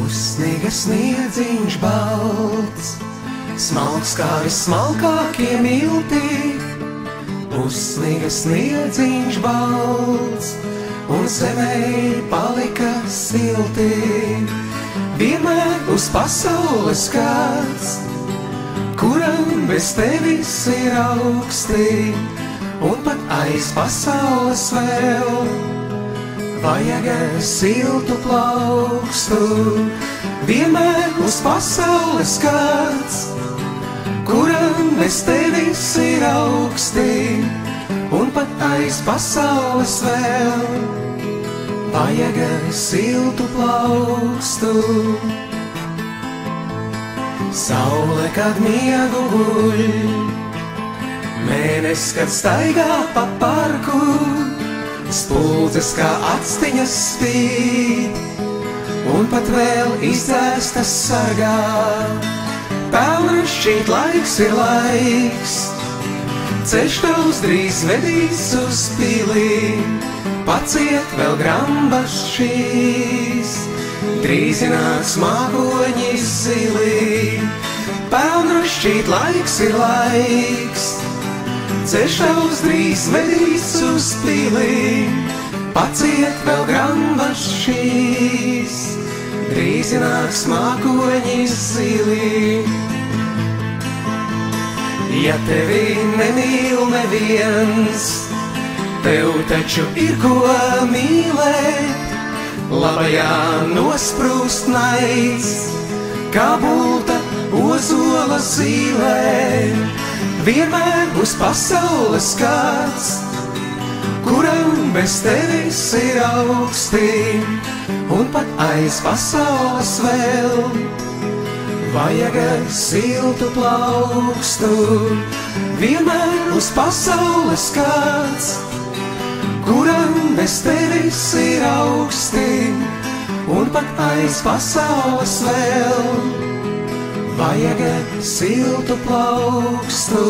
Pusniega sniedziņš balts, smalks kā vismalkākie milti. Pusniega sniedziņš balts, un zemē palika silti. Vienmēr uz pasaules kāds, kuram bez tevis ir augsti, un pat aiz pasaules vēl vajag siltu plaukstu. Vienmēr uz pasaules kāds, kuram bez tevis ir augsti, un pat aiz pasaules vēl vajag siltu plaukstu. Saule, kad miegu guļ, mēnesis, kad staigā pa parku, spuldzes kā actiņas spīd, un pat vēl izdzēstas sargā. Pelnrašķīt laiks ir laiks, ceļš tavs drīz vedīs uz pili, paciet vēl grambas šīs, drīz nāks mākoņi zili. Pelnrašķīt laiks ir laiks, ceļš tavs drīz vedīs uz pili, paciet vēl grambas šīs, drīz nāks mākoņi zili. Ja tevi nemīl neviens, tev taču ir ko mīlēt. Labajā nosprūst naids, kā bulta ozola zīlē. Vienmēr uz pasaules kāds, kuram bez tevis ir augsti, un pat aiz pasaules vēl vajag siltu plaukstu. Vienmēr uz pasaules kāds, kuram bez tevis ir augsti, un pat aiz pasaules vēl vajag siltu plaukstu.